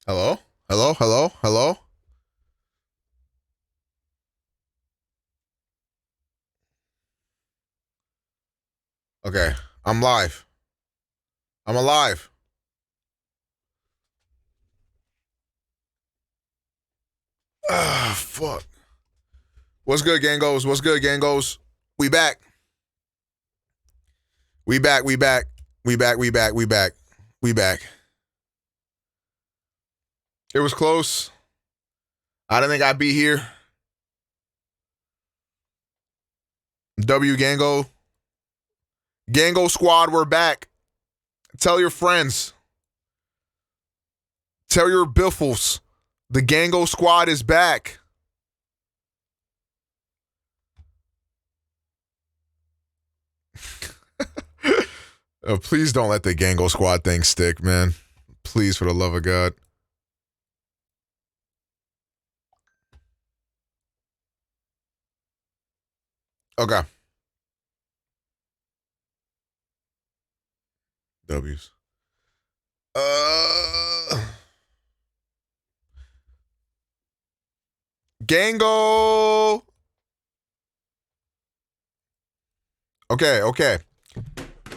Hello? Hello? Hello? Hello? Okay. I'm live. I'm alive. Ah, fuck. What's good, gangos? What's good, gangos? We back. We back. We back. We back. We back. We back. We back. It was close. I didn't think I'd be here. W Gango. Gango squad, we're back. Tell your friends. Tell your biffles. The Gango squad is back. Oh, please don't let the Gango squad thing stick, man. Please, for the love of God. Okay. W's. Gango. Okay, okay.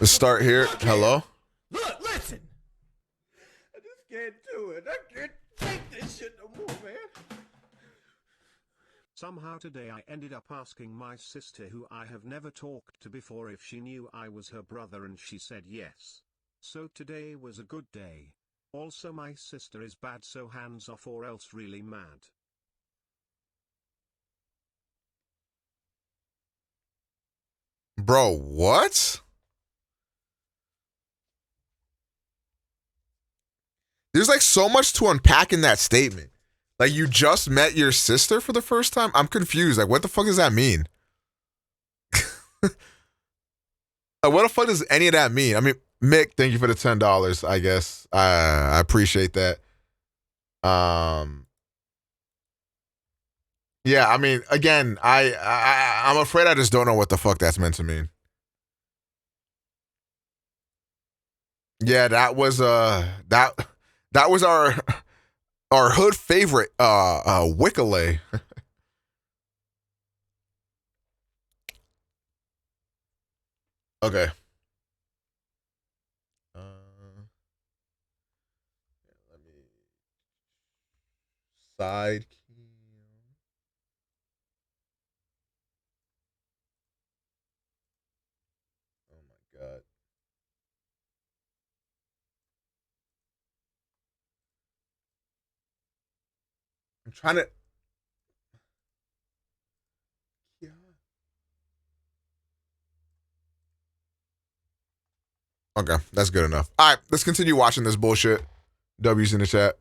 Let's start here. Hello? Look, listen. I just can't do it. I can't take this shit no more, man. Somehow today I ended up asking my sister, who I have never talked to before, if she knew I was her brother, and she said yes. So today was a good day. Also, my sister is bad, so hands off or else really mad. Bro, what? There's like so much to unpack in that statement. Like, you just met your sister for the first time? I'm confused. Like, what the fuck does that mean? Like, what the fuck does any of that mean? I mean, Mick, thank you for the $10, I guess. I appreciate that. Yeah, I mean, again, I'm afraid I just don't know what the fuck that's meant to mean. Yeah, that was that was our hood favorite Wickalay. Okay. Let me side key. Oh my God. I'm trying to. Yeah. Okay, that's good enough. All right, let's continue watching this bullshit. W's in the chat.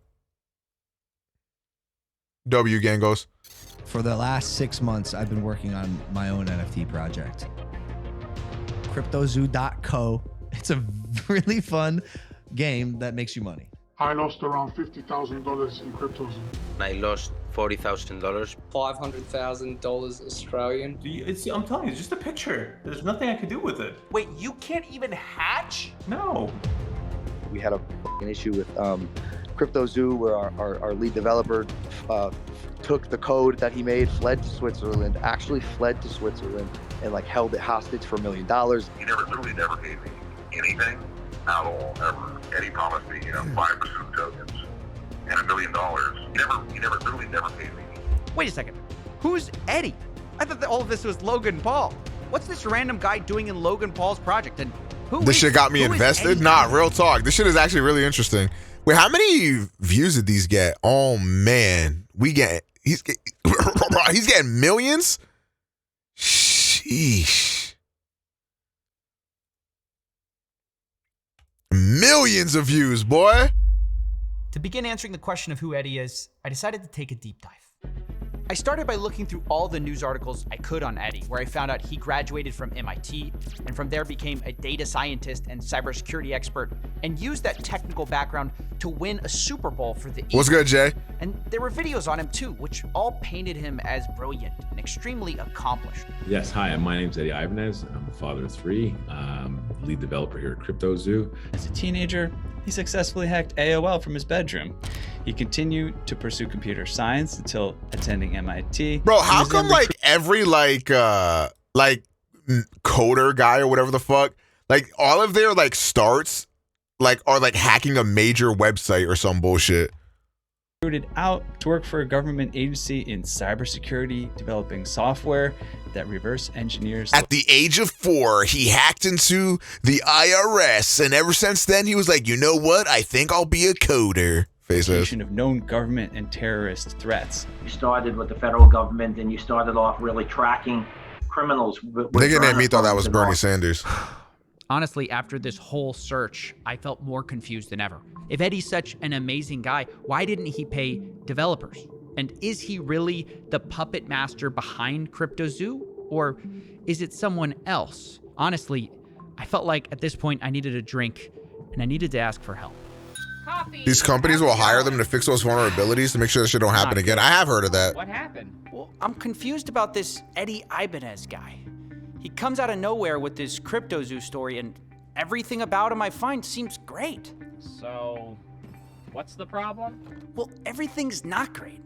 W Gangos. For the last 6 months, I've been working on my own NFT project. CryptoZoo.co. It's a really fun game that makes you money. I lost around $50,000 in cryptos. I lost $40,000. $500,000 Australian. I'm telling you, it's just a picture. There's nothing I can do with it. Wait, you can't even hatch? No. We had a issue with CryptoZoo, where our lead developer took the code that he made, fled to Switzerland, and like held it hostage for $1 million. He literally never gave me anything at all, ever. Eddie promised me, 5% of tokens and $1 million. He literally never paid me. Wait a second. Who's Eddie? I thought that all of this was Logan Paul. What's this random guy doing in Logan Paul's project? And This shit got me invested? Nah, real talk. This shit is actually really interesting. Wait, how many views did these get? Oh man. He's getting millions? Sheesh. Millions of views, boy. To begin answering the question of who Eddie is, I decided to take a deep dive. I started by looking through all the news articles I could on Eddie, where I found out he graduated from MIT, and from there became a data scientist and cybersecurity expert, and used that technical background to win a Super Bowl for the Eagles. What's good, Jay? And there were videos on him too, which all painted him as brilliant and extremely accomplished. Yes, hi, my name's Eddie Ibanez. I'm a father of 3, lead developer here at CryptoZoo. As a teenager, he successfully hacked AOL from his bedroom. He continued to pursue computer science until attending MIT. Bro, how come like every like coder guy or whatever the fuck, like all of their like starts like are like hacking a major website or some bullshit? Recruited out to work for a government agency in cybersecurity, developing software that reverse engineers. At the age of 4, he hacked into the IRS, and ever since then, he was like, you know what? I think I'll be a coder. Location of known government and terrorist threats. You started with the federal government, and you started off really tracking criminals. Nigga named me thought that was Bernie Sanders. Honestly, after this whole search, I felt more confused than ever. If Eddie's such an amazing guy, why didn't he pay developers? And is he really the puppet master behind CryptoZoo? Or is it someone else? Honestly, I felt like at this point I needed a drink and I needed to ask for help. These companies will hire them to fix those vulnerabilities to make sure that shit don't happen again. I have heard of that. What happened? Well, I'm confused about this Eddie Ibanez guy. He comes out of nowhere with this CryptoZoo story, and everything about him I find seems great. So, what's the problem? Well, everything's not great.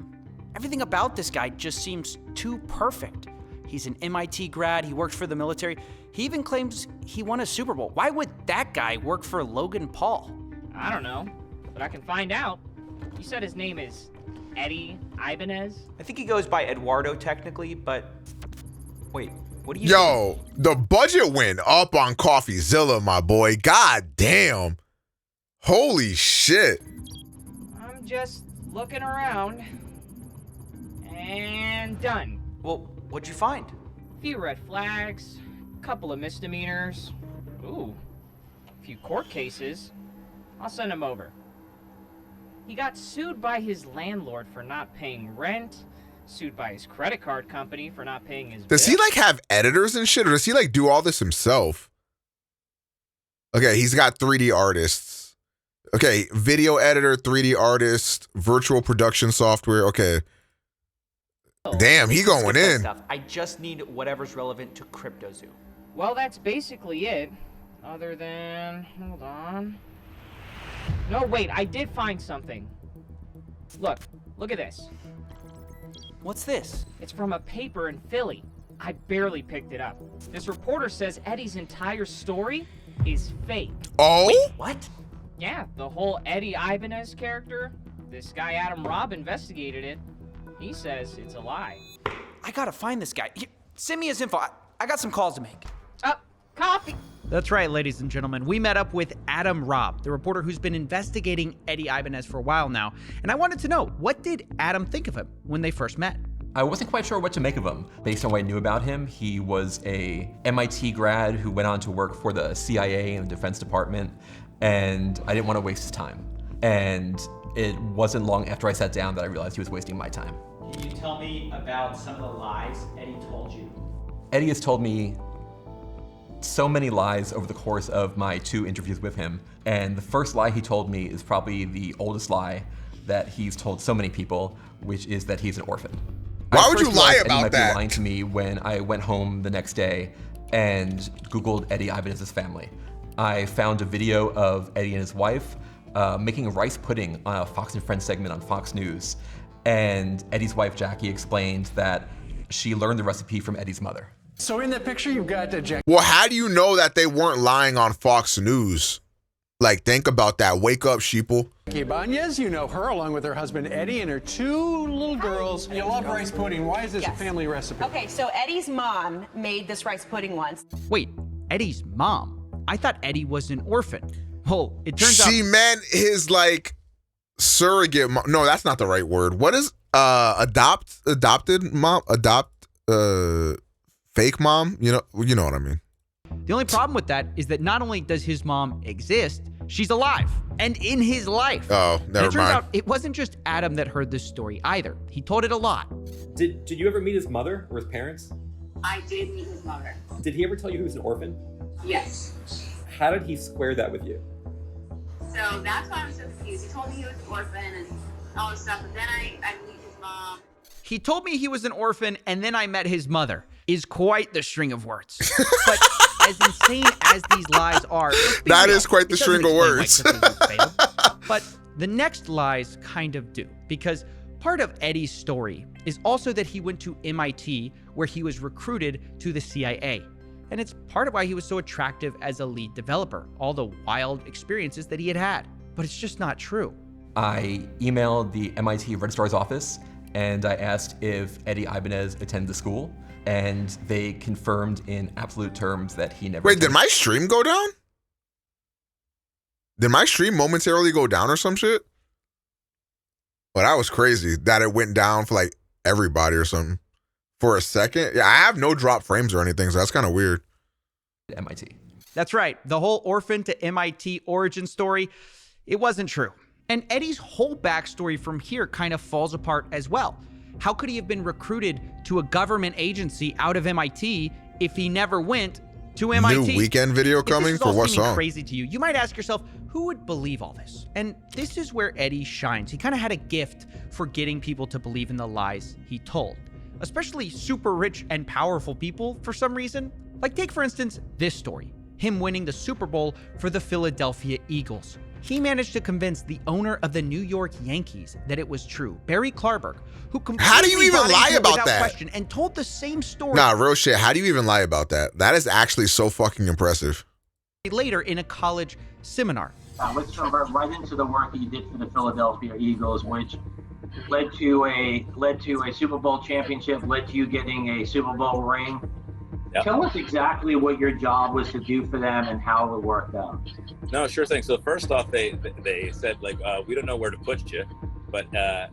Everything about this guy just seems too perfect. He's an MIT grad, he works for the military. He even claims he won a Super Bowl. Why would that guy work for Logan Paul? I don't know, but I can find out. You said his name is Eddie Ibanez? I think he goes by Eduardo technically, but wait, what do you Yo, the budget went up on CoffeeZilla, my boy. God damn. Holy shit. I'm just looking around. And done. Well, what'd you find? A few red flags, a couple of misdemeanors. Ooh, a few court cases. I'll send him over. He got sued by his landlord for not paying rent, sued by his credit card company for not paying his Does he like have editors and shit, or does he like do all this himself? Okay, he's got 3D artists. Okay, video editor, 3D artist, virtual production software. Okay. Damn, he going in. Stuff. I just need whatever's relevant to CryptoZoo. Well, that's basically it. Other than, hold on. No, wait, I did find something. Look at this. What's this? It's from a paper in Philly. I barely picked it up. This reporter says Eddie's entire story is fake. Oh? Wait, what? Yeah, the whole Eddie Ibanez character. This guy Adam Robb investigated it. He says it's a lie. I gotta find this guy. Send me his info. I got some calls to make. Coffee. That's right, ladies and gentlemen. We met up with Adam Robb, the reporter who's been investigating Eddie Ibanez for a while now. And I wanted to know, what did Adam think of him when they first met? I wasn't quite sure what to make of him. Based on what I knew about him, he was a MIT grad who went on to work for the CIA and the Defense Department, and I didn't want to waste his time. And it wasn't long after I sat down that I realized he was wasting my time. Can you tell me about some of the lies Eddie told you? Eddie has told me so many lies over the course of my 2 interviews with him, and the first lie he told me is probably the oldest lie that he's told so many people, which is that he's an orphan. Why would you lie about Eddie that? might be lying to me when I went home the next day and Googled Eddie Ibanez's family. I found a video of Eddie and his wife making rice pudding on a Fox and Friends segment on Fox News, and Eddie's wife Jackie explained that she learned the recipe from Eddie's mother. So in that picture, you've got Jack. Well, how do you know that they weren't lying on Fox News? Like, think about that. Wake up, sheeple. Ibanez, you know her along with her husband Eddie and her 2 little girls. You love rice pudding. Why is this a family recipe? Okay, so Eddie's mom made this rice pudding once. Wait, Eddie's mom? I thought Eddie was an orphan. Well, it turns out she meant his like surrogate mom. No, that's not the right word. What is adopted mom? Fake mom? You know what I mean. The only problem with that is that not only does his mom exist, she's alive and in his life. Oh, And never it turns mind. out it wasn't just Adam that heard this story either. He told it a lot. Did you ever meet his mother or his parents? I did meet his mother. Did he ever tell you he was an orphan? Yes. How did he square that with you? So that's why I'm so confused. He told me he was an orphan and all this stuff, but then I meet his mom. He told me he was an orphan and then I met his mother is quite the string of words. But as insane as these lies are, that is quite the string of words. But The next lies kind of do, because part of Eddie's story is also that he went to MIT, where he was recruited to the CIA. And it's part of why he was so attractive as a lead developer, all the wild experiences that he had had. But it's just not true. I emailed the MIT registrar's office and I asked if Eddie Ibanez attended the school, and they confirmed in absolute terms that he never. Wait, did my stream go down? Did my stream momentarily go down or some shit? Well, that was crazy that it went down for like everybody or something for a second. Yeah, I have no drop frames or anything, so that's kind of weird. MIT. That's right. The whole orphan to MIT origin story, it wasn't true. And Eddie's whole backstory from here kind of falls apart as well. How could he have been recruited to a government agency out of MIT if he never went to MIT? New Weekend video coming for what song? Crazy to you. You might ask yourself, who would believe all this? And this is where Eddie shines. He kind of had a gift for getting people to believe in the lies he told, especially super rich and powerful people for some reason. Like take, for instance, this story, him winning the Super Bowl for the Philadelphia Eagles. He managed to convince the owner of the New York Yankees that it was true, Barry Klarberg, who completely How do you even lie about without that? question and told the same story. Nah, real shit. How do you even lie about that? That is actually so fucking impressive. Later in a college seminar. Let's jump right into the work that you did for the Philadelphia Eagles, which led to a Super Bowl championship, led to you getting a Super Bowl ring. Yep. Tell us exactly what your job was to do for them and how it worked out. No, sure thing. So first off, they said like, we don't know where to put you, but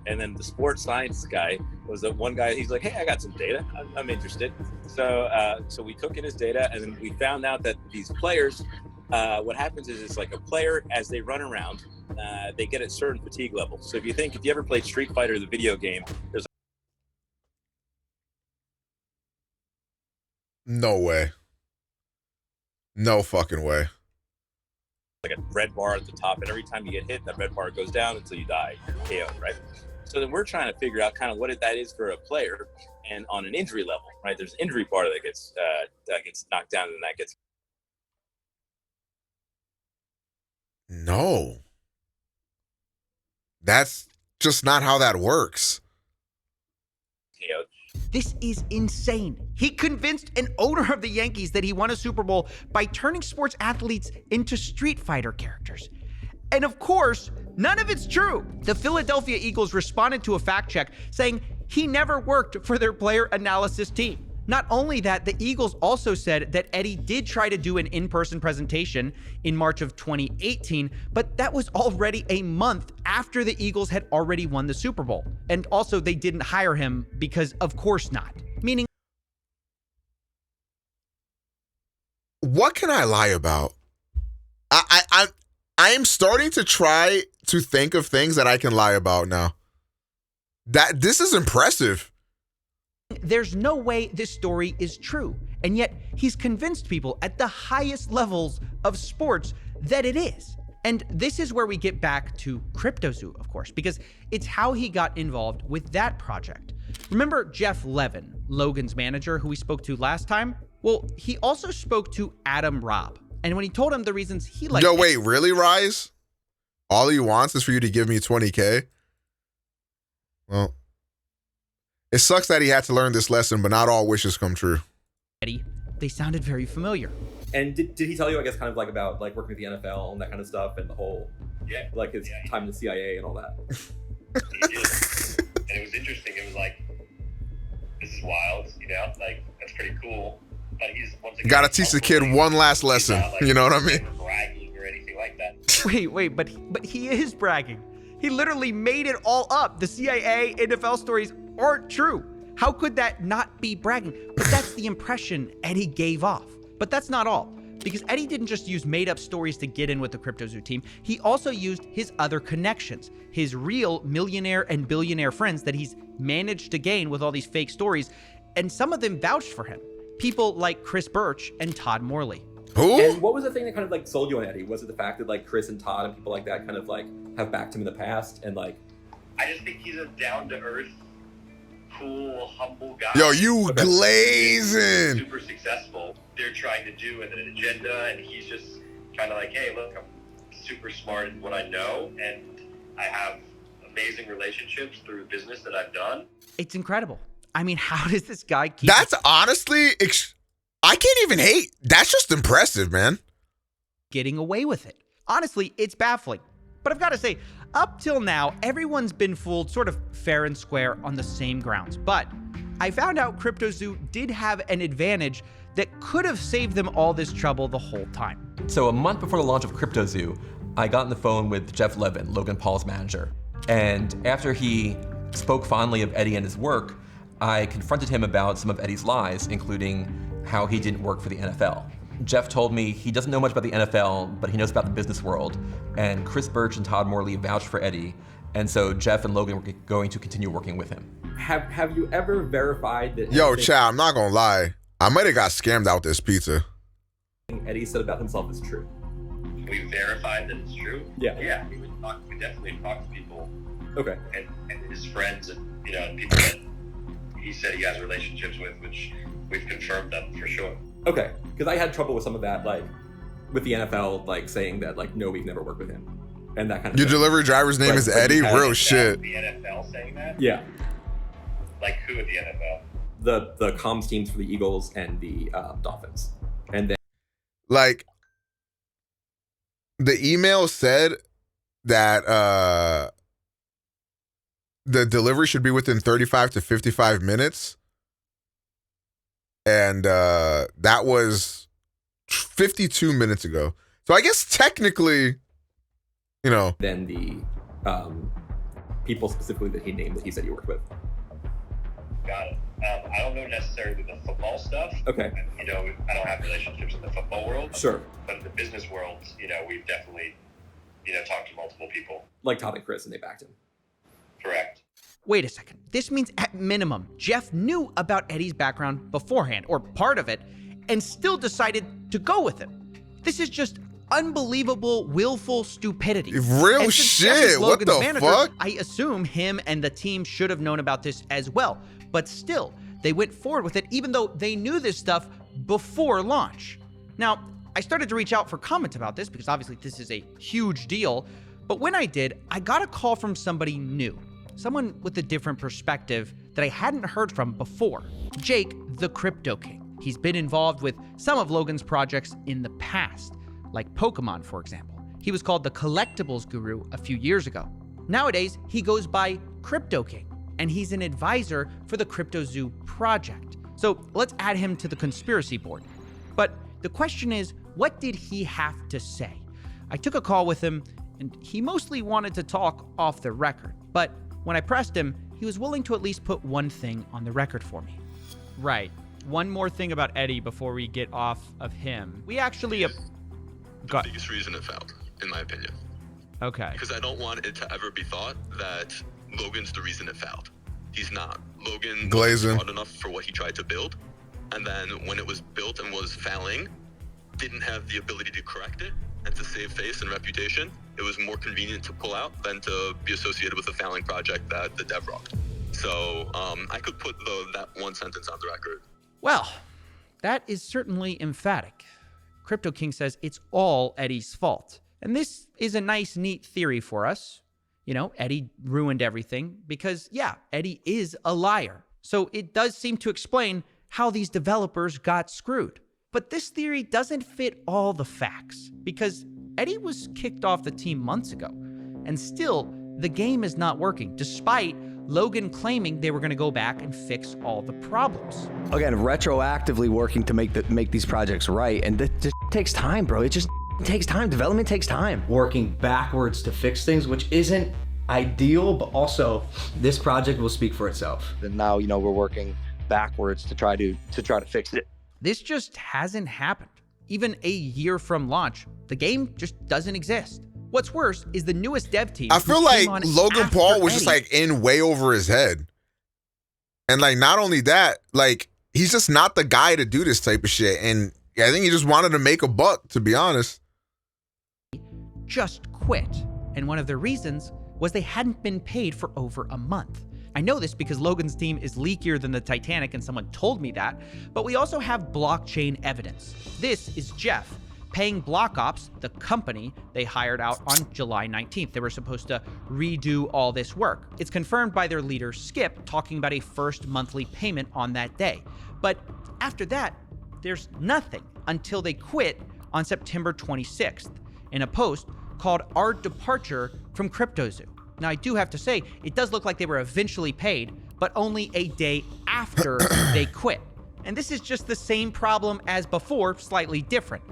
and then the sports science guy was the one guy. He's like, hey, I got some data. I'm interested. So we took in his data, and then we found out that these players, what happens is it's like a player as they run around, they get at certain fatigue levels. So if you ever played Street Fighter, the video game, there's No way. No fucking way. like a red bar at the top, and every time you get hit, that red bar goes down until you die, KO, right? So then we're trying to figure out kind of what that is for a player, and on an injury level, right? There's an injury bar that gets knocked down, and that gets. No. That's just not how that works. KO. This is insane. He convinced an owner of the Yankees that he won a Super Bowl by turning sports athletes into Street Fighter characters. And of course, none of it's true. The Philadelphia Eagles responded to a fact check saying he never worked for their player analysis team. Not only that, the Eagles also said that Eddie did try to do an in-person presentation in March of 2018, but that was already a month after the Eagles had already won the Super Bowl. And also they didn't hire him because of course not. Meaning, what can I lie about? I am starting to try to think of things that I can lie about now. This is impressive. there's no way this story is true. And yet he's convinced people at the highest levels of sports that it is. And this is where we get back to CryptoZoo, of course, because it's how he got involved with that project. Remember Jeff Levin, Logan's manager, who we spoke to last time? Well, he also spoke to Adam Robb. And when he told him the reasons he liked— Yo, wait, really, Rise? All he wants is for you to give me $20K? Well, it sucks that he had to learn this lesson, but not all wishes come true. Eddie, they sounded very familiar. And did he tell you, I guess, kind of like about like working with the NFL and that kind of stuff and the whole, like his time in the CIA and all that? He did. And it was interesting. It was like, this is wild, you know, like that's pretty cool. But he's once again, Gotta teach the kid one last lesson. You know what I mean? Bragging or anything like that. Wait, but he is bragging. He literally made it all up. The CIA, NFL stories aren't true. How could that not be bragging? But that's the impression Eddie gave off. But that's not all. Because Eddie didn't just use made-up stories to get in with the CryptoZoo team. He also used his other connections, his real millionaire and billionaire friends that he's managed to gain with all these fake stories. And some of them vouched for him. People like Chris Birch and Todd Morley. Who? And what was the thing that kind of like sold you on Eddie? Was it the fact that like Chris and Todd and people like that kind of like have backed him in the past and like? I just think he's a down-to-earth, cool, humble guy. Yo, you glazing. Super successful. They're trying to do an agenda, and he's just kind of like, hey, look, I'm super smart in what I know, and I have amazing relationships through business that I've done. It's incredible. I mean, how does this guy keep... That's honestly, I can't even hate. That's just impressive, man. Getting away with it. Honestly, it's baffling. But I've got to say, up till now, everyone's been fooled sort of fair and square on the same grounds. But I found out CryptoZoo did have an advantage that could have saved them all this trouble the whole time. So a month before the launch of CryptoZoo, I got on the phone with Jeff Levin, Logan Paul's manager. And after he spoke fondly of Eddie and his work, I confronted him about some of Eddie's lies, including how he didn't work for the NFL. Jeff told me he doesn't know much about the NFL, but he knows about the business world. And Chris Birch and Todd Morley vouched for Eddie. And so Jeff and Logan were going to continue working with him. Have you ever verified that... Yo, Chad, I'm not gonna lie. I might have got scammed out this pizza. Eddie said about himself is true. We verified that it's true. Yeah. Yeah, we definitely talk to people. Okay. And his friends and, you know, and people that he said he has relationships with, which we've confirmed them for sure. Okay, because I had trouble with some of that, like, with the NFL, like, saying that, like, no, we've never worked with him. And that kind of Your thing. delivery driver's name is Eddie? Real shit. The NFL saying that? Yeah. Like who at the NFL? The comms teams for the Eagles and the Dolphins. And then... Like, the email said that the delivery should be within 35 to 55 minutes. And that was 52 minutes ago. So I guess technically, you know. Then the people specifically that he named that he said he worked with. Got it. I don't know necessarily the football stuff. Okay. You know, I don't have relationships in the football world. Sure. But in the business world, you know, we've definitely, you know, talked to multiple people. Like Todd and Chris, and they backed him. Correct. Wait a second. This means at minimum, Jeff knew about Eddie's background beforehand, or part of it, and still decided to go with him. This is just unbelievable, willful stupidity. Real shit. What the fuck? I assume him and the team should have known about this as well. But still, they went forward with it even though they knew this stuff before launch. Now, I started to reach out for comment about this because obviously this is a huge deal. But when I did, I got a call from somebody new. Someone with a different perspective that I hadn't heard from before. Jake, the Crypto King. He's been involved with some of Logan's projects in the past, like Pokemon, for example. He was called the Collectibles Guru a few years ago. Nowadays, he goes by Crypto King, and he's an advisor for the CryptoZoo project. So let's add him to the conspiracy board. But the question is, what did he have to say? I took a call with him, and he mostly wanted to talk off the record. But when I pressed him, he was willing to at least put one thing on the record for me. Right. One more thing about Eddie before we get off of him. We actually... The biggest reason it failed, in my opinion. Okay. Because I don't want it to ever be thought that Logan's the reason it failed. He's not. Logan wasn't smart enough for what he tried to build, and then when it was built and was failing, didn't have the ability to correct it and to save face and reputation. It was more convenient to pull out than to be associated with a failing project that the dev rocked. So I could put that one sentence on the record. Well, that is certainly emphatic. Crypto King says it's all Eddie's fault. And this is a nice, neat theory for us. You know, Eddie ruined everything because, yeah, Eddie is a liar. So it does seem to explain how these developers got screwed. But this theory doesn't fit all the facts because Eddie was kicked off the team months ago. And still, the game is not working, despite Logan claiming they were going to go back and fix all the problems. Again, retroactively working to make these projects right, and this takes time, bro. It just takes time. Development takes time. Working backwards to fix things, which isn't ideal, but also this project will speak for itself. And now, you know, we're working backwards to try to fix it. This just hasn't happened. Even a year from launch, the game just doesn't exist. What's worse is the newest dev team. I feel like Logan Paul was just like in way over his head. And like, not only that, like, he's just not the guy to do this type of shit. And I think he just wanted to make a buck, to be honest. Just quit. And one of the reasons was they hadn't been paid for over a month. I know this because Logan's team is leakier than the Titanic and someone told me that, but we also have blockchain evidence. This is Jeff, paying Block Ops, the company they hired out, on July 19th. They were supposed to redo all this work. It's confirmed by their leader, Skip, talking about a first monthly payment on that day. But after that, there's nothing until they quit on September 26th in a post called Our Departure from CryptoZoo. Now, I do have to say, it does look like they were eventually paid, but only a day after they quit. And this is just the same problem as before, slightly different.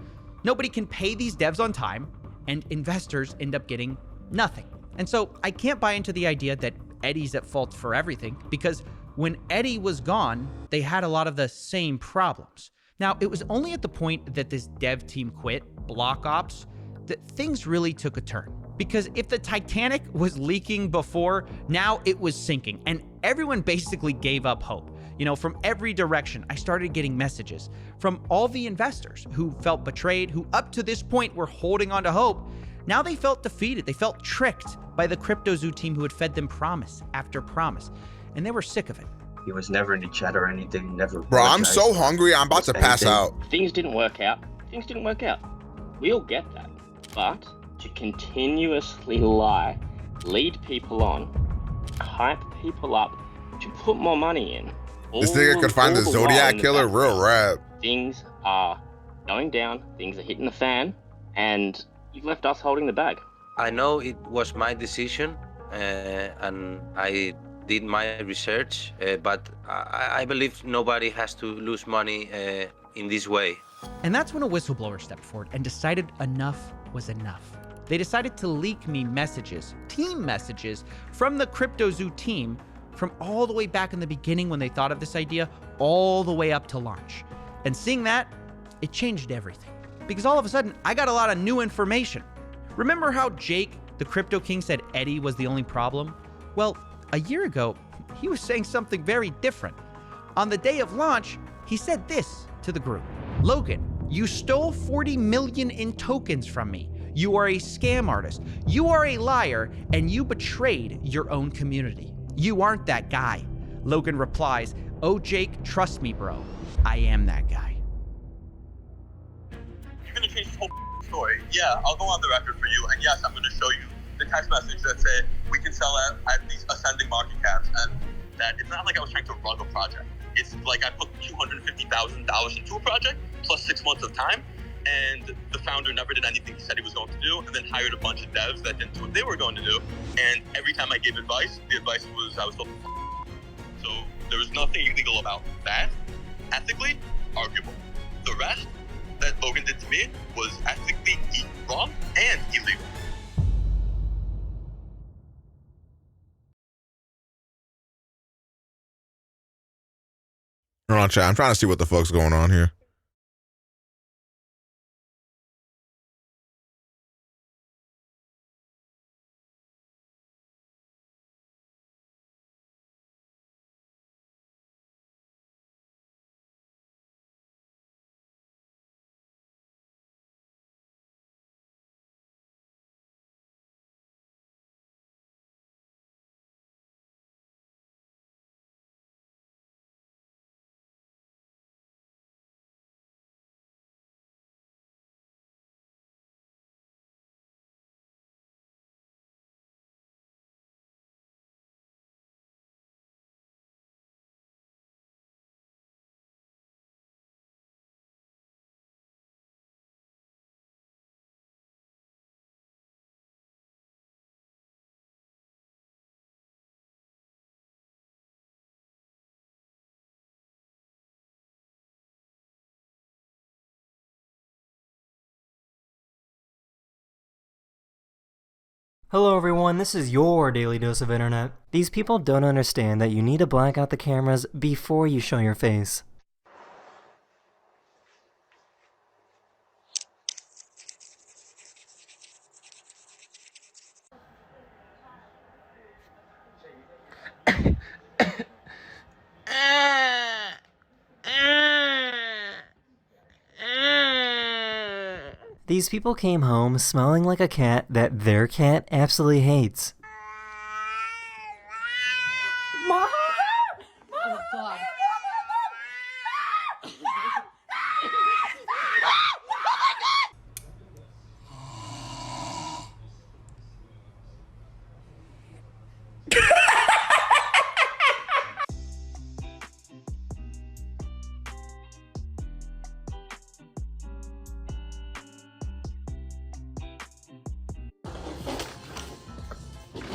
Nobody can pay these devs on time, and investors end up getting nothing. And so I can't buy into the idea that Eddie's at fault for everything, because when Eddie was gone, they had a lot of the same problems. Now, it was only at the point that this dev team quit, Block Ops, that things really took a turn. Because if the Titanic was leaking before, now it was sinking, and everyone basically gave up hope. You know, from every direction, I started getting messages from all the investors who felt betrayed, who up to this point were holding on to hope. Now they felt defeated. They felt tricked by the CryptoZoo team who had fed them promise after promise, and they were sick of it. He was never in the chat or anything, never. Bro, I'm so hungry, I'm about to pass out. Things didn't work out. Things didn't work out. We all get that. But to continuously lie, lead people on, hype people up, to put more money in. This nigga could find the Zodiac Killer, real rap. Things are going down, things are hitting the fan, and you've left us holding the bag. I know it was my decision, and I did my research, but I believe nobody has to lose money in this way. And that's when a whistleblower stepped forward and decided enough was enough. They decided to leak me messages, team messages, from the CryptoZoo team from all the way back in the beginning when they thought of this idea, all the way up to launch. And seeing that, it changed everything. Because all of a sudden, I got a lot of new information. Remember how Jake, the Crypto King, said Eddie was the only problem? Well, a year ago, he was saying something very different. On the day of launch, he said this to the group: Logan, you stole 40 million in tokens from me. You are a scam artist. You are a liar, and you betrayed your own community. You aren't that guy. Logan replies, oh, Jake, trust me, bro. I am that guy. You're gonna change this whole story. Yeah, I'll go on the record for you, and yes, I'm gonna show you the text message that said we can sell at these ascending market caps, and that it's not like I was trying to rug a project. It's like I put $250,000 into a project plus 6 months of time, and the founder never did anything he said he was going to do, and then hired a bunch of devs that didn't do what they were going to do. And every time I gave advice, the advice was I was told. So there was nothing illegal about that. Ethically, arguable. The rest that Logan did to me was ethically wrong and illegal. Hold on, chat. I'm trying to see what the fuck's going on here. Hello everyone, this is your daily dose of internet. These people don't understand that you need to black out the cameras before you show your face. These people came home smelling like a cat that their cat absolutely hates. Oh, God.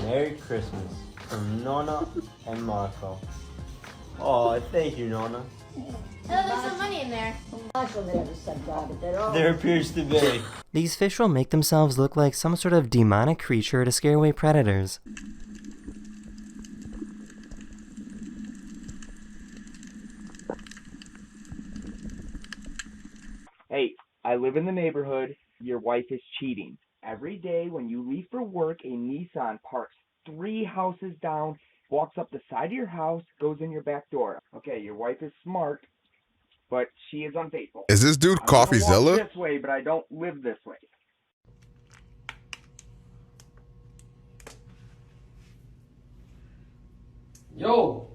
Merry Christmas from Nonna and Marco. Oh, thank you, Nonna. Oh, there's some money in there. There appears to be. These fish will make themselves look like some sort of demonic creature to scare away predators. Hey, I live in the neighborhood. Your wife is cheating. Every day when you leave for work, a Nissan parks 3 houses down, walks up the side of your house, goes in your back door. Okay, your wife is smart, but she is unfaithful. Is this dude I'm gonna walk CoffeeZilla? this way, but I don't live this way. Yo!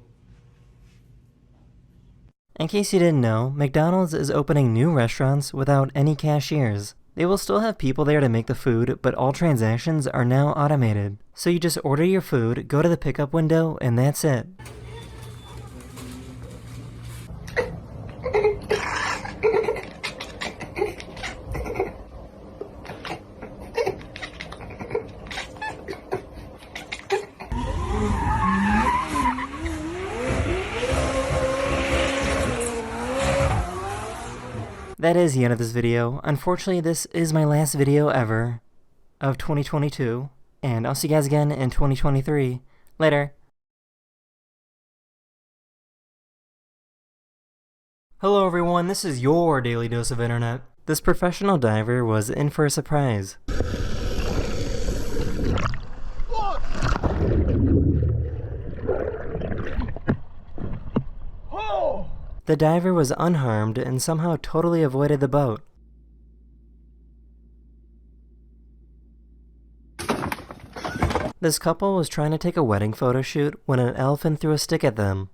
In case you didn't know, McDonald's is opening new restaurants without any cashiers. They will still have people there to make the food, but all transactions are now automated. So you just order your food, go to the pickup window, and that's it. That is the end of this video. Unfortunately, this is my last video ever of 2022, and I'll see you guys again in 2023. Later. Hello everyone, this is your Daily Dose of Internet. This professional diver was in for a surprise. The diver was unharmed and somehow totally avoided the boat. This couple was trying to take a wedding photo shoot when an elephant threw a stick at them.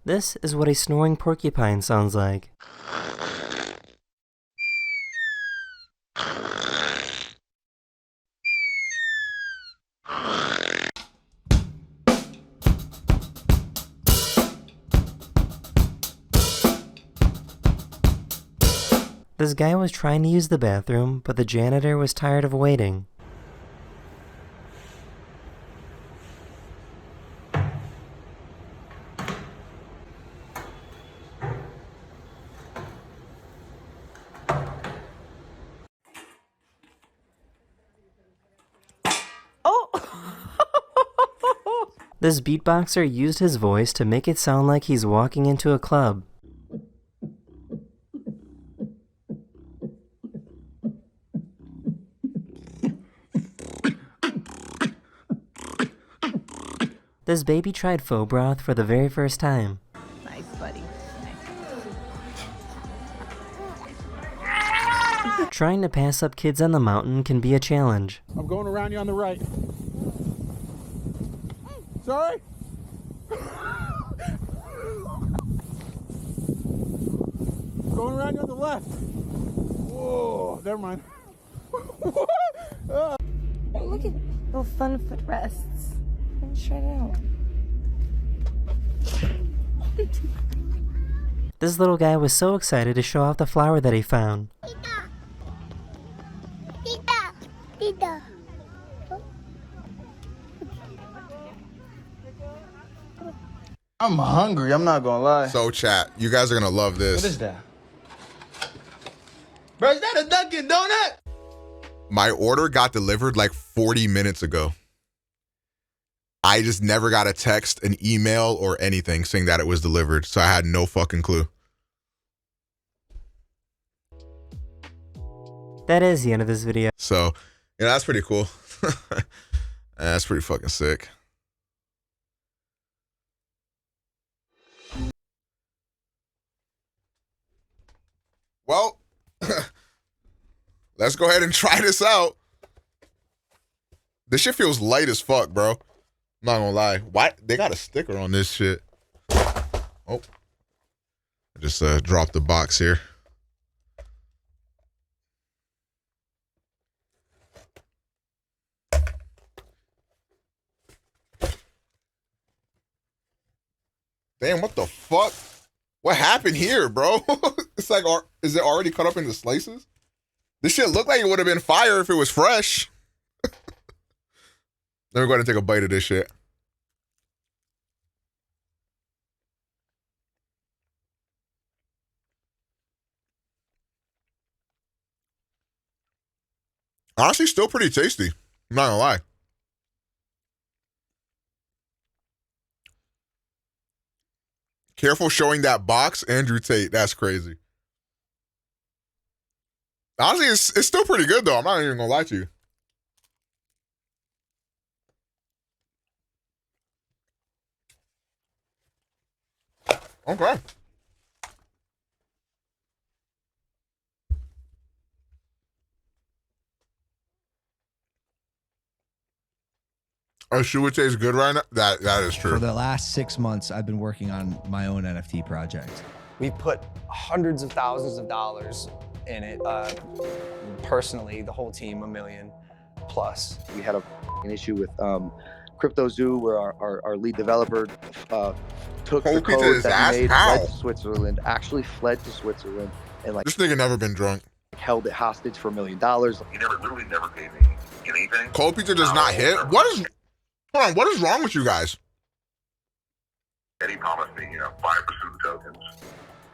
This is what a snoring porcupine sounds like. This guy was trying to use the bathroom, but the janitor was tired of waiting. This beatboxer used his voice to make it sound like he's walking into a club. This baby tried faux broth for the very first time. Nice, buddy. Trying to pass up kids on the mountain can be a challenge. I'm going around you on the right. Sorry? Going around you on the left. Whoa, never mind. Look at those fun footrests. Try it out. This little guy was so excited to show off the flower that he found. Tita. I'm hungry, I'm not gonna lie. So chat, you guys are gonna love this. What is that? Bro, is that a Dunkin' Donut? My order got delivered like 40 minutes ago. I just never got a text, an email, or anything saying that it was delivered, so I had no fucking clue. That is the end of this video. So, yeah, that's pretty cool. That's pretty fucking sick. Well, let's go ahead and try this out. This shit feels light as fuck, bro. I'm not gonna lie. Why they got a sticker on this shit? Oh, I just dropped the box here. Damn, what the fuck? What happened here, bro? It's like, is it already cut up into slices? This shit looked like it would have been fire if it was fresh. Let me go ahead and take a bite of this shit. Honestly, still pretty tasty. I'm not gonna lie. Careful showing that box, Andrew Tate. That's crazy. Honestly, it's still pretty good though. I'm not even gonna lie to you. Okay. Oh, shoe would taste good right now? That is true. For the last 6 months, I've been working on my own NFT project. We've put hundreds of thousands of dollars in it. Personally, the whole team, $1 million plus. We had an issue with CryptoZoo, where our lead developer took the code that he made, fled to Switzerland, actually fled to Switzerland, and like this nigga never been drunk. Held it hostage for $1 million. He literally never paid me anything. Cold pizza does not hit. Hold on, what is wrong with you guys? Eddie promised me, 5% tokens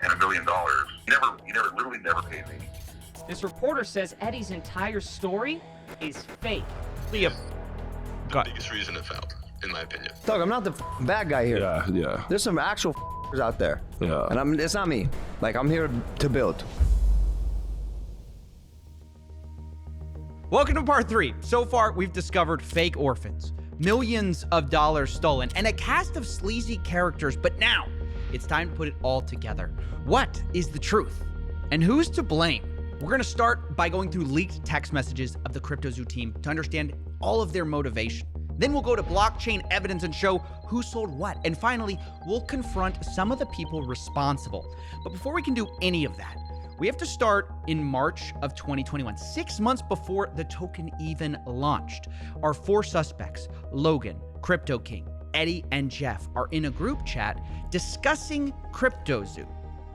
and $1 million. He literally never paid me. This reporter says Eddie's entire story is fake. The biggest reason it failed, in my opinion. Doug, I'm not the bad guy here. Yeah. There's some actual out there. Yeah. And it's not me. Like, I'm here to build. Welcome to part 3. So far, we've discovered fake orphans, millions of dollars stolen, and a cast of sleazy characters, but now it's time to put it all together. What is the truth? And who's to blame? We're gonna start by going through leaked text messages of the CryptoZoo team to understand all of their motivation. Then we'll go to blockchain evidence and show who sold what. And finally, we'll confront some of the people responsible. But before we can do any of that, we have to start in March of 2021, 6 months before the token even launched. Our 4 suspects, Logan, Crypto King, Eddie, and Jeff, are in a group chat discussing CryptoZoo,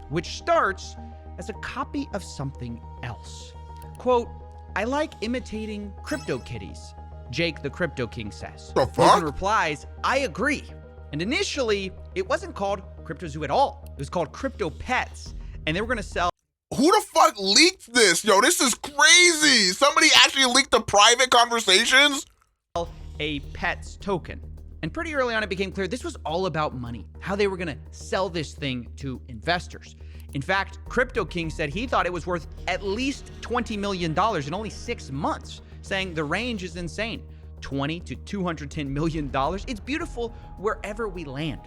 which starts as a copy of something else. Quote, "I like imitating crypto kitties," Jake the Crypto King says. The fuck? Logan replies, "I agree." And initially, it wasn't called CryptoZoo at all. It was called Crypto Pets, and they were gonna sell. Who the fuck leaked this? Yo, this is crazy. Somebody actually leaked the private conversations? A pets token. And pretty early on, it became clear this was all about money, how they were gonna sell this thing to investors. In fact, Crypto King said he thought it was worth at least $20 million in only 6 months, saying the range is insane. $20 to $210 million. It's beautiful wherever we land.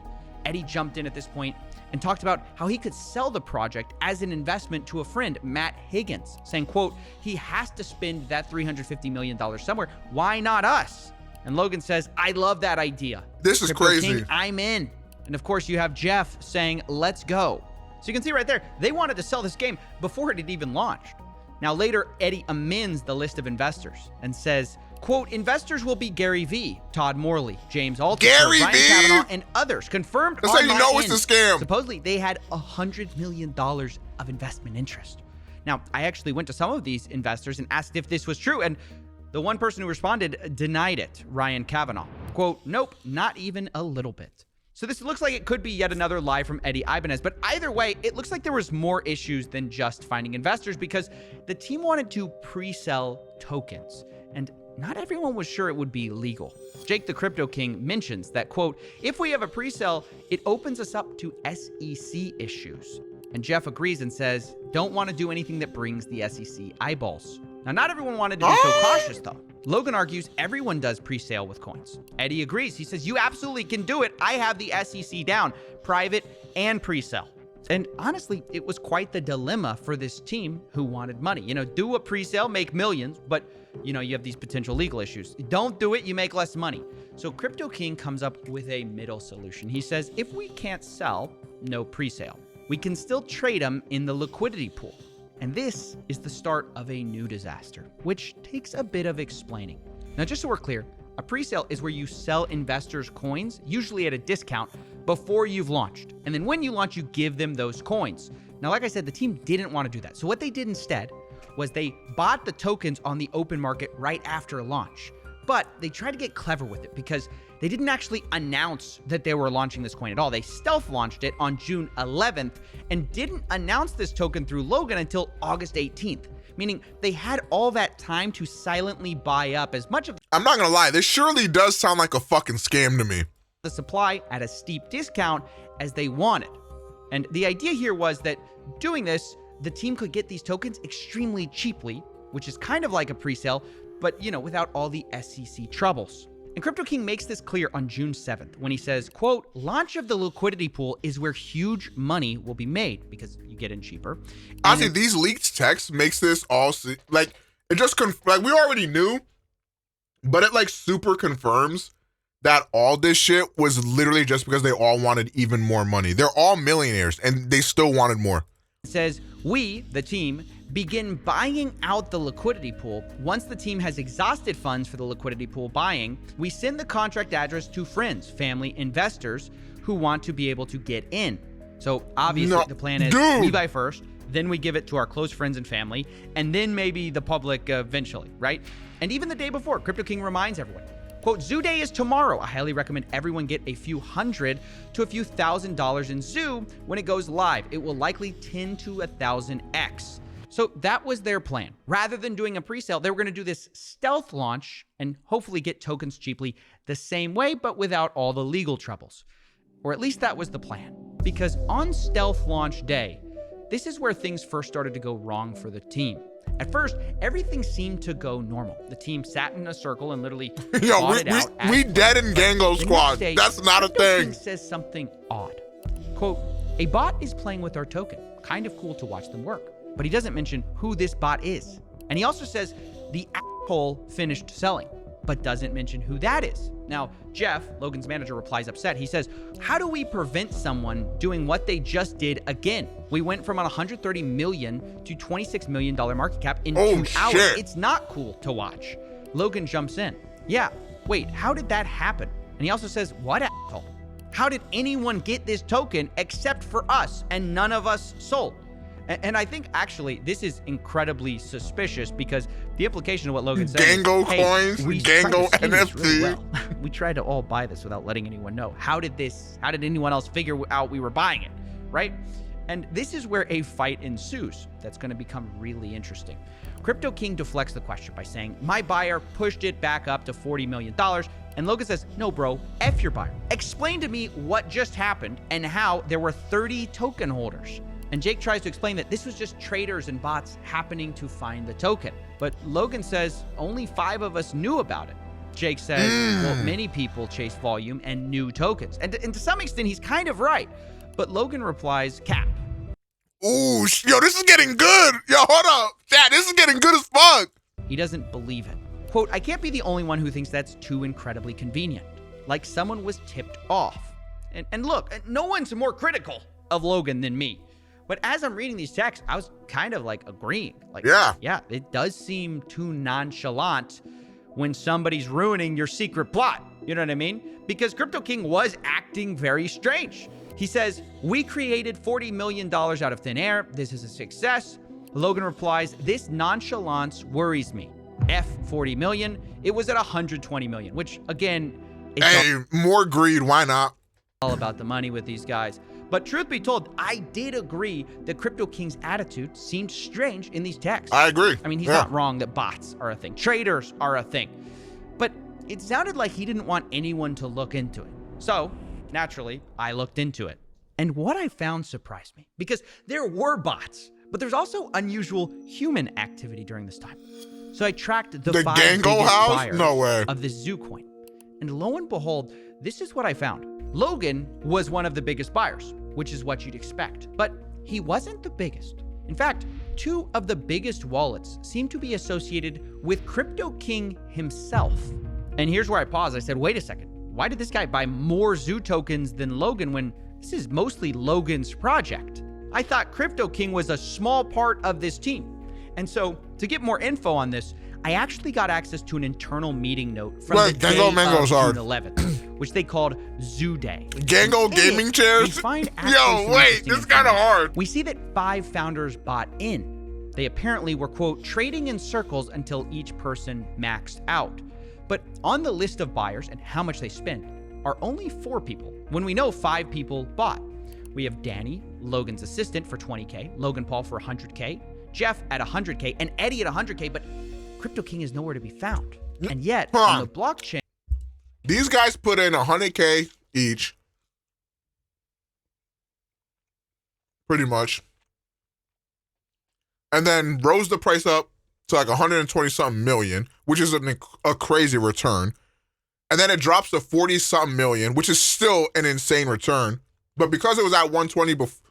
Eddie jumped in at this point and talked about how he could sell the project as an investment to a friend, Matt Higgins, saying, quote, "He has to spend that $350 million somewhere. Why not us?" And Logan says, "I love that idea. This is Crypto crazy. King, I'm in." And of course, you have Jeff saying, "Let's go." So you can see right there, they wanted to sell this game before it had even launched. Now later, Eddie amends the list of investors and says, quote, "Investors will be Gary V, Todd Morley, James Altucher, Gary Ryan V? Kavanaugh, and others." Confirmed That's on how you my know it's end. a scam. Supposedly, they had $100 million of investment interest. Now, I actually went to some of these investors and asked if this was true, and the one person who responded denied it, Ryan Kavanaugh. Quote, "Nope, not even a little bit." So this looks like it could be yet another lie from Eddie Ibanez, but either way, it looks like there was more issues than just finding investors because the team wanted to pre-sell tokens, and not everyone was sure it would be legal. Jake the Crypto King mentions that, quote, "If we have a pre-sale, it opens us up to SEC issues." And Jeff agrees and says, "Don't want to do anything that brings the SEC eyeballs." Now, not everyone wanted to be so cautious, though. Logan argues everyone does pre-sale with coins. Eddie agrees. He says, "You absolutely can do it. I have the SEC down, private and pre-sale." And honestly, it was quite the dilemma for this team who wanted money. Do a pre-sale, make millions, but you have these potential legal issues. Don't do it, you make less money. So Crypto King comes up with a middle solution. He says, if we can't sell, no pre-sale. We can still trade them in the liquidity pool. And this is the start of a new disaster, which takes a bit of explaining. Now, just so we're clear, a pre-sale is where you sell investors coins, usually at a discount, before you've launched. And then when you launch, you give them those coins. Now, like I said, the team didn't want to do that. So what they did instead was they bought the tokens on the open market right after launch. But they tried to get clever with it because they didn't actually announce that they were launching this coin at all. They stealth launched it on June 11th and didn't announce this token through Logan until August 18th. Meaning they had all that time to silently buy up as much of I'm not gonna lie, this surely does sound like a fucking scam to me. the supply at a steep discount as they wanted. And the idea here was that doing this, the team could get these tokens extremely cheaply, which is kind of like a pre-sale, but without all the SEC troubles. And Crypto King makes this clear on June 7th when he says, quote, launch of the liquidity pool is where huge money will be made because you get in cheaper. Honestly, these leaked texts makes this all like it just like we already knew, but it like super confirms that all this shit was literally just because they all wanted even more money. They're all millionaires and they still wanted more. It says, we, the team, begin buying out the liquidity pool. Once the team has exhausted funds for the liquidity pool buying, we send the contract address to friends, family, investors who want to be able to get in. So obviously the plan is we buy first, then we give it to our close friends and family, and then maybe the public eventually, right? And even the day before, Crypto King reminds everyone, quote, Zoo Day is tomorrow. I highly recommend everyone get a few $100 to a few $1,000s in Zoo when it goes live. It will likely 10 to 1,000x. So that was their plan. Rather than doing a pre-sale, they were going to do this stealth launch and hopefully get tokens cheaply the same way, but without all the legal troubles. Or at least that was the plan. Because on stealth launch day, this is where things first started to go wrong for the team. At first, everything seemed to go normal. The team sat in a circle and literally we dead in Gango Squad. That's not a thing. Says something odd. Quote, a bot is playing with our token. Kind of cool to watch them work. But he doesn't mention who this bot is. And he also says the asshole finished selling, but doesn't mention who that is. Now, Jeff, Logan's manager, replies upset. He says, how do we prevent someone doing what they just did again? We went from a $130 million to $26 million market cap in 2 hours. It's not cool to watch. Logan jumps in. Yeah, wait, how did that happen? And he also says, what asshole? How did anyone get this token except for us and none of us sold? And I think, actually, this is incredibly suspicious because the implication of what Logan said Gango is, coins, Gango NFT. Really well. We tried to all buy this without letting anyone know. How did anyone else figure out we were buying it, right? And this is where a fight ensues that's going to become really interesting. Crypto King deflects the question by saying, my buyer pushed it back up to $40 million. And Logan says, no, bro, F your buyer. Explain to me what just happened and how there were 30 token holders. And Jake tries to explain that this was just traders and bots happening to find the token. But Logan says only 5 of us knew about it. Jake says, well, many people chase volume and new tokens. And to some extent, he's kind of right. But Logan replies, cap. Ooh, yo, this is getting good. Yo, hold up. Dad, this is getting good as fuck. He doesn't believe it. Quote, I can't be the only one who thinks that's too incredibly convenient. Like someone was tipped off. And look, no one's more critical of Logan than me. But as I'm reading these texts, I was kind of like agreeing. Like, yeah, it does seem too nonchalant when somebody's ruining your secret plot. You know what I mean? Because Crypto King was acting very strange. He says, we created $40 million out of thin air. This is a success. Logan replies, this nonchalance worries me. F 40 million. It was at 120 million, which again, it's more greed. Why not? All about the money with these guys. But truth be told, I did agree that Crypto King's attitude seemed strange in these texts. I agree. I mean, he's not wrong that bots are a thing. Traders are a thing. But it sounded like he didn't want anyone to look into it. So, naturally, I looked into it. And what I found surprised me, because there were bots, but there's also unusual human activity during this time. So I tracked the 5 biggest buyers of the Zoo coin. And lo and behold, this is what I found. Logan was one of the biggest buyers, which is what you'd expect, but he wasn't the biggest. In fact, 2 of the biggest wallets seem to be associated with Crypto King himself. And here's where I paused. I said, wait a second. Why did this guy buy more Zoo tokens than Logan when this is mostly Logan's project? I thought Crypto King was a small part of this team. And so to get more info on this, I actually got access to an internal meeting note from the day of June 11th, which they called Zoo Day. Gango gaming chairs? Yo, wait, this is kind of hard. We see that 5 founders bought in. They apparently were, quote, trading in circles until each person maxed out. But on the list of buyers and how much they spent are only 4 people, when we know 5 people bought. We have Danny, Logan's assistant, for $20K, Logan Paul for $100K, Jeff at $100K, and Eddie at $100K, but Crypto King is nowhere to be found. And yet, on the blockchain... These guys put in $100K each. Pretty much. And then rose the price up to like 120-something million, which is a crazy return. And then it drops to 40-something million, which is still an insane return. But because it was at 120 before,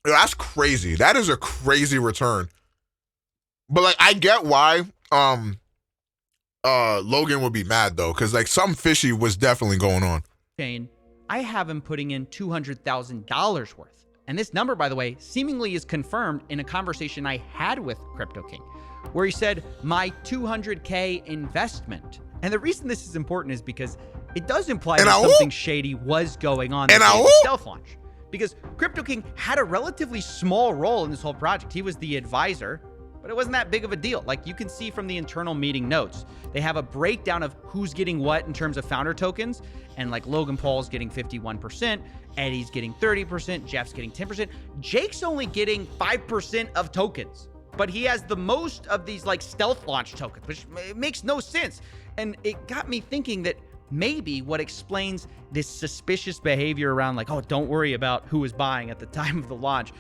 that's crazy. That is a crazy return. But like, I get why Logan would be mad though, because like something fishy was definitely going on. I have him putting in $200,000 worth. And this number, by the way, seemingly is confirmed in a conversation I had with Crypto King, where he said, my $200K investment. And the reason this is important is because it does imply that something shady was going on in the stealth launch. Because Crypto King had a relatively small role in this whole project. He was the advisor, but it wasn't that big of a deal. Like you can see from the internal meeting notes, they have a breakdown of who's getting what in terms of founder tokens. And like Logan Paul's getting 51%, Eddie's getting 30%, Jeff's getting 10%. Jake's only getting 5% of tokens, but he has the most of these like stealth launch tokens, which makes no sense. And it got me thinking that maybe what explains this suspicious behavior around like, oh, don't worry about who was buying at the time of the launch.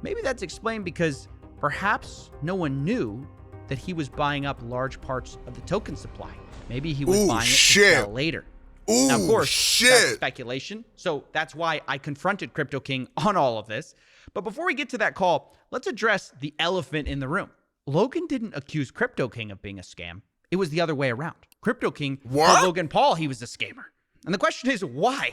Maybe that's explained because perhaps no one knew that he was buying up large parts of the token supply. Maybe he was buying it to sell later. Now, of course, that's speculation. So that's why I confronted Crypto King on all of this. But before we get to that call, let's address the elephant in the room. Logan didn't accuse Crypto King of being a scam. It was the other way around. Crypto King told Logan Paul he was a scammer. And the question is, why?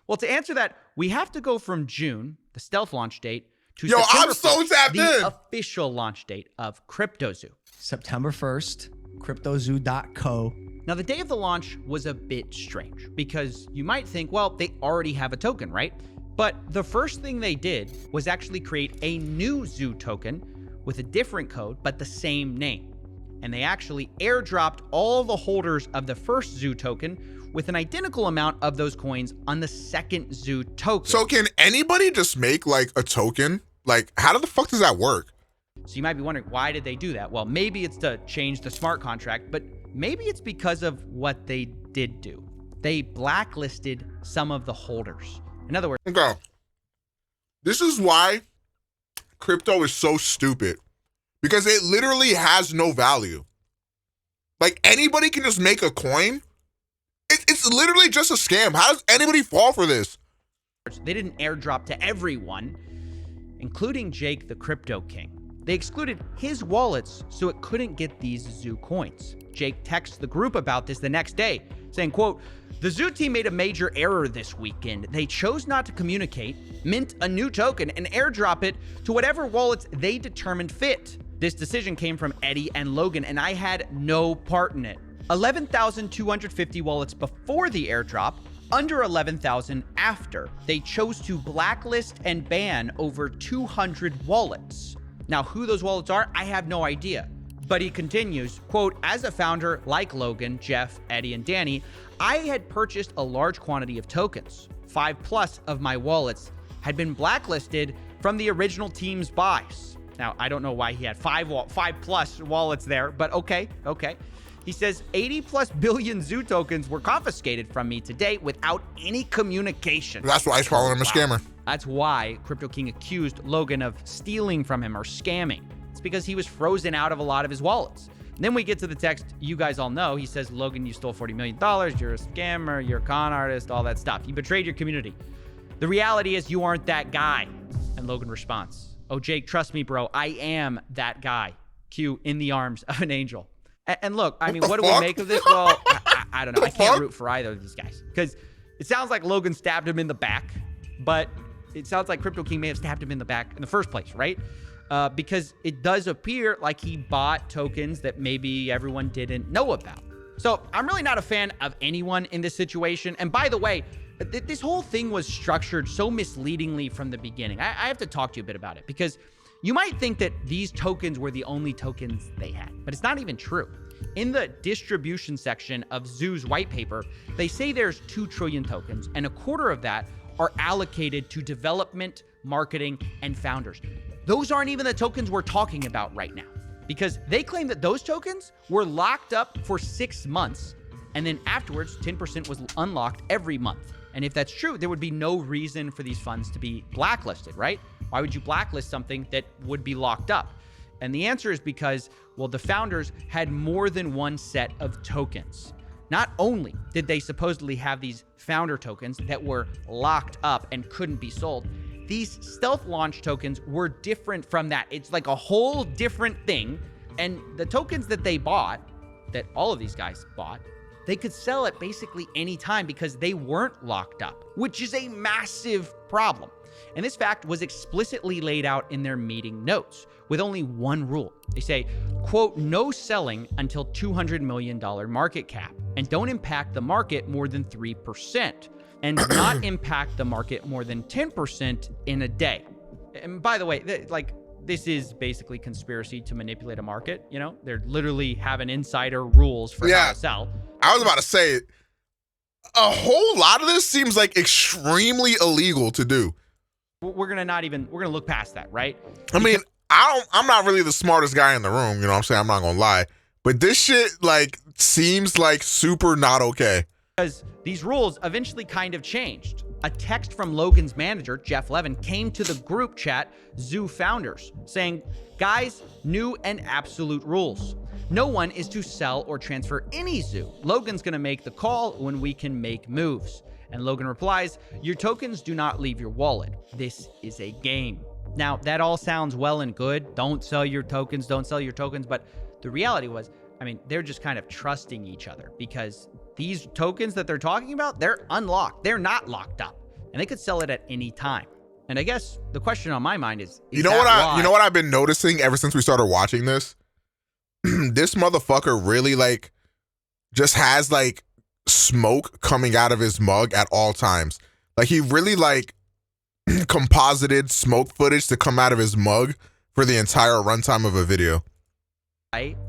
Well, to answer that, we have to go from June, the stealth launch date, to September 1st, the official launch date of CryptoZoo. September 1st, CryptoZoo.co. Now, the day of the launch was a bit strange because you might think, well, they already have a token, right? But the first thing they did was actually create a new Zoo token with a different code, but the same name. And they actually airdropped all the holders of the first Zoo token with an identical amount of those coins on the second Zoo token. So can anybody just make like a token? Like, how the fuck does that work? So you might be wondering, why did they do that? Well, maybe it's to change the smart contract, but maybe it's because of what they did do. They blacklisted some of the holders. In other words, okay, this is why crypto is so stupid, because it literally has no value. Like anybody can just make a coin. It's literally just a scam. How does anybody fall for this? They didn't airdrop to everyone, including Jake, the Crypto King. They excluded his wallets so it couldn't get these Zoo coins. Jake texts the group about this the next day, saying, quote, the Zoo team made a major error this weekend. They chose not to communicate, mint a new token, and airdrop it to whatever wallets they determined fit. This decision came from Eddie and Logan, and I had no part in it. 11,250 wallets before the airdrop, under 11,000 after. They chose to blacklist and ban over 200 wallets. Now, who those wallets are, I have no idea. But he continues, quote, as a founder like Logan, Jeff, Eddie, and Danny, I had purchased a large quantity of tokens. 5+ of my wallets had been blacklisted from the original team's buys. Now, I don't know why he had 5+ wallets there, but okay. He says 80+ billion Zoo tokens were confiscated from me today without any communication. That's why he's calling him a scammer. That's why Crypto King accused Logan of stealing from him or scamming. It's because he was frozen out of a lot of his wallets. And then we get to the text you guys all know. He says, Logan, you stole $40 million. You're a scammer. You're a con artist, all that stuff. You betrayed your community. The reality is you aren't that guy. And Logan responds, oh, Jake, trust me, bro. I am that guy. Q, in the arms of an angel. And look, I mean, what do we make of this? Well, I don't know. I can't root for either of these guys because it sounds like Logan stabbed him in the back, but it sounds like Crypto King may have stabbed him in the back in the first place, right? Because it does appear like he bought tokens that maybe everyone didn't know about. So I'm really not a fan of anyone in this situation. And by the way, this whole thing was structured so misleadingly from the beginning. I have to talk to you a bit about it, because you might think that these tokens were the only tokens they had, but it's not even true. In the distribution section of Zoo's white paper, they say there's 2 trillion tokens, and a quarter of that are allocated to development, marketing, and founders. Those aren't even the tokens we're talking about right now, because they claim that those tokens were locked up for 6 months, and then afterwards, 10% was unlocked every month. And if that's true, there would be no reason for these funds to be blacklisted, right? Why would you blacklist something that would be locked up? And the answer is because, well, the founders had more than one set of tokens. Not only did they supposedly have these founder tokens that were locked up and couldn't be sold, these stealth launch tokens were different from that. It's like a whole different thing. And the tokens that they bought, that all of these guys bought, they could sell at basically any time because they weren't locked up, which is a massive problem. And this fact was explicitly laid out in their meeting notes with only one rule. They say, quote, no selling until $200 million market cap, and don't impact the market more than 3%, and not impact the market more than 10% in a day. And by the way, this is basically conspiracy to manipulate a market. You know, they're literally having insider rules for how to sell. I was about to say, a whole lot of this seems like extremely illegal to do. We're gonna look past that, right? I mean, I'm not really the smartest guy in the room, you know what I'm saying? I'm not gonna lie. But this shit seems like super not okay. Because these rules eventually kind of changed. A text from Logan's manager, Jeff Levin, came to the group chat, Zoo Founders, saying, guys, new and absolute rules. No one is to sell or transfer any zoo. Logan's gonna make the call when we can make moves. And Logan replies, your tokens do not leave your wallet. This is a game. Now, that all sounds well and good. Don't sell your tokens, but the reality was, I mean, they're just kind of trusting each other, because these tokens that they're talking about, they're unlocked. They're not locked up, and they could sell it at any time. And I guess the question on my mind is you know what I've been noticing ever since we started watching this? This motherfucker really just has smoke coming out of his mug at all times. He really composited smoke footage to come out of his mug for the entire runtime of a video.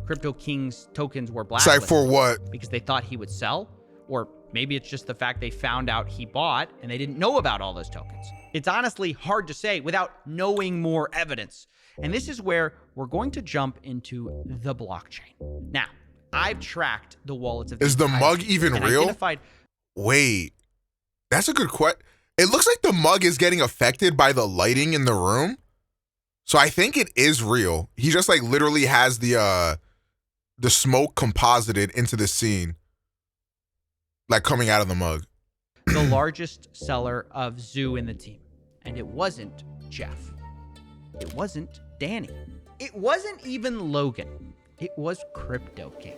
Crypto King's tokens were blacklisted. It's for what? Because they thought he would sell? Or maybe it's just the fact they found out he bought and they didn't know about all those tokens. It's honestly hard to say without knowing more evidence. And this is where we're going to jump into the blockchain. Now, I've tracked the wallets of Is the mug even real? Wait, that's a good question. It looks like the mug is getting affected by the lighting in the room. So I think it is real. He just literally has the smoke composited into the scene, coming out of the mug. The largest seller of Zoo in the team. And it wasn't Jeff. It wasn't Danny. It wasn't even Logan. It was Crypto King.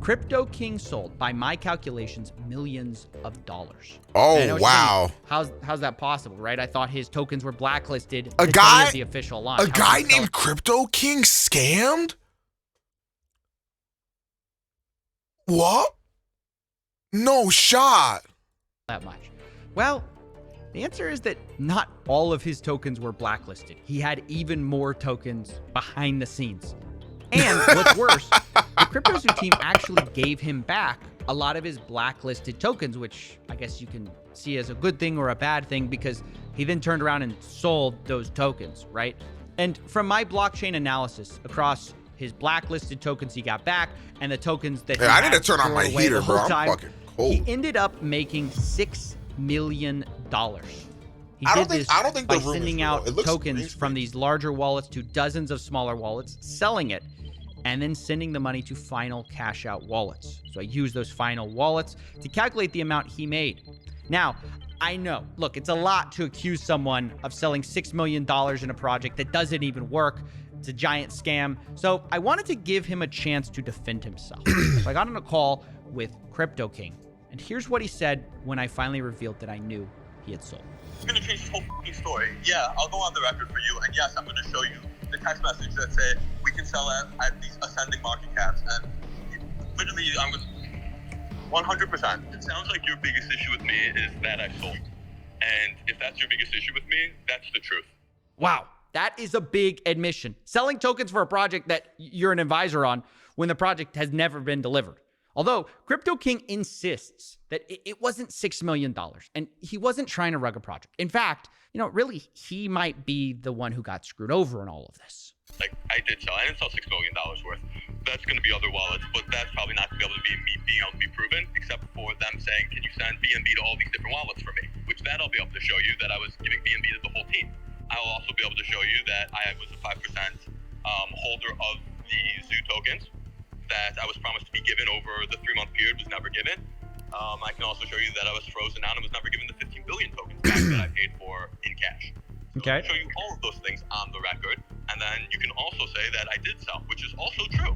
Crypto King sold, by my calculations, millions of dollars. Oh, wow. How's that possible, right? I thought his tokens were blacklisted. The day of the official launch. A guy named Crypto King scammed? What? No shot. That much. Well, the answer is that not all of his tokens were blacklisted. He had even more tokens behind the scenes. And what's worse, the CryptoZoo team actually gave him back a lot of his blacklisted tokens, which I guess you can see as a good thing or a bad thing, because he then turned around and sold those tokens, right? And from my blockchain analysis across his blacklisted tokens he got back and the tokens that I need to turn on my heater, bro. I'm fucking cold. He ended up making $6 million. He did this by sending out tokens from these larger wallets to dozens of smaller wallets, selling it, and then sending the money to final cash out wallets. So I used those final wallets to calculate the amount he made. Now, I know, look, it's a lot to accuse someone of selling $6 million in a project that doesn't even work. It's a giant scam. So I wanted to give him a chance to defend himself. So I got on a call with Crypto King. And here's what he said when I finally revealed that I knew he had sold. I'm gonna change this whole story. Yeah, I'll go on the record for you, and yes, I'm gonna show you the text message that say we can sell at these ascending market caps, and literally, 100%. It sounds like your biggest issue with me is that I sold. And if that's your biggest issue with me, that's the truth. Wow, that is a big admission. Selling tokens for a project that you're an advisor on when the project has never been delivered. Although Crypto King insists that it wasn't $6 million and he wasn't trying to rug a project. In fact, really, he might be the one who got screwed over in all of this. Like, I didn't sell $6 million worth. That's going to be other wallets, but that's probably not going to be able to be me being able to be proven, except for them saying, can you send BNB to all these different wallets for me? Which that I'll be able to show you that I was giving BNB to the whole team. I will also be able to show you that I was a 5% holder of the Zoo tokens that I was promised to be given over the 3-month period, was never given. I can also show you that I was frozen out and was never given the 15 billion tokens back that I paid for in cash. Okay. I'll show you all of those things on the record, and then you can also say that I did sell, which is also true.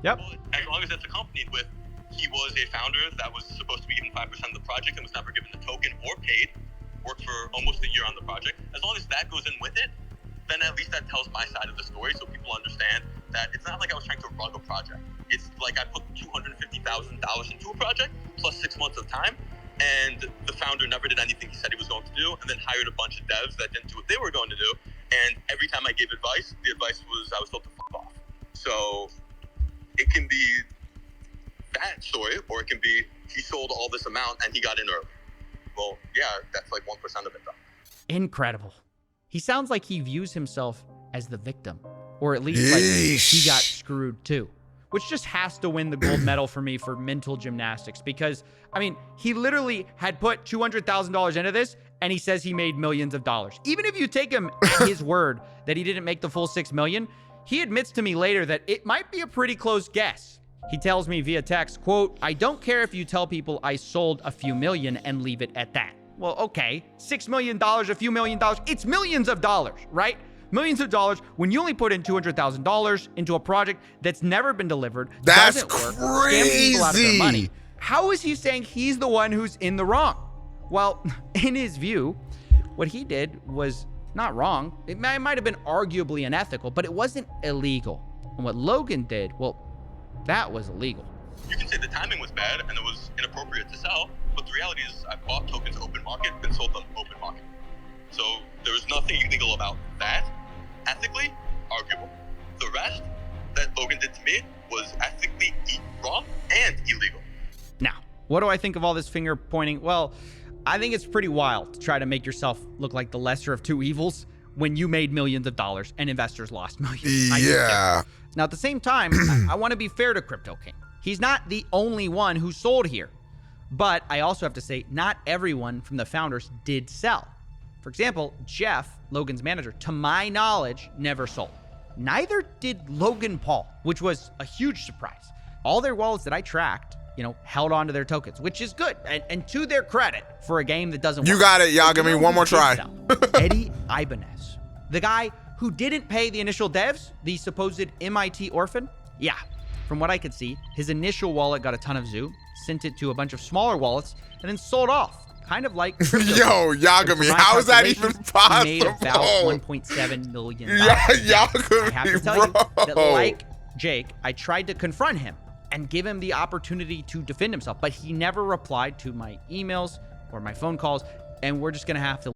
Yep. But as long as it's accompanied with he was a founder that was supposed to be given 5% of the project and was never given the token or paid, worked for almost a year on the project, as long as that goes in with it, then at least that tells my side of the story so people understand that it's not like I was trying to rug a project. It's like I put $250,000 into a project plus 6 months of time, and the founder never did anything he said he was going to do, and then hired a bunch of devs that didn't do what they were going to do. And every time I gave advice, the advice was I was told to fuck off. So it can be that story, or it can be he sold all this amount and he got in early. Well, yeah, that's like 1% of it, though. Incredible. He sounds like he views himself as the victim, or at least like he got screwed too, which just has to win the gold medal for me for mental gymnastics. Because, I mean, he literally had put $200,000 into this, and he says he made millions of dollars. Even if you take him at his word that he didn't make the full $6 million, he admits to me later that it might be a pretty close guess. He tells me via text, quote, "I don't care if you tell people I sold a few million and leave it at that." Well, okay, $6 million, a few $1 million, it's millions of dollars, right? Millions of dollars when you only put in $200,000 into a project that's never been delivered, That's doesn't work, scamming people out of their crazy. money. How is he saying he's the one who's in the wrong? Well, in his view, what he did was not wrong. It might have been arguably unethical, but it wasn't illegal. And what Logan did, well, that was illegal. You can say the timing was bad and it was inappropriate to sell, but the reality is I bought tokens open market and sold them open market. So there was nothing illegal about that. Ethically, arguable. The rest that Logan did to me was ethically wrong and illegal. Now, what do I think of all this finger pointing? Well, I think it's pretty wild to try to make yourself look like the lesser of two evils when you made millions of dollars and investors lost millions. Yeah. Now, at the same time, I want to be fair to Crypto King. He's not the only one who sold here. But I also have to say, not everyone from the founders did sell. For example, Jeff, Logan's manager, to my knowledge, never sold. Neither did Logan Paul, which was a huge surprise. All their wallets that I tracked, held on to their tokens, which is good. And to their credit for a game that doesn't You work. got it. Y'all give me one more try. Eddie Ibanez, the guy who didn't pay the initial devs, the supposed MIT orphan. Yeah, from what I could see, his initial wallet got a ton of Zoo, sent it to a bunch of smaller wallets, and then sold off. Kind of like Yo, Yagami, how is that even possible? He made about $1.7 million. Yagami, I have to tell you that, like Jake, I tried to confront him and give him the opportunity to defend himself, but he never replied to my emails or my phone calls, and we're just going to have to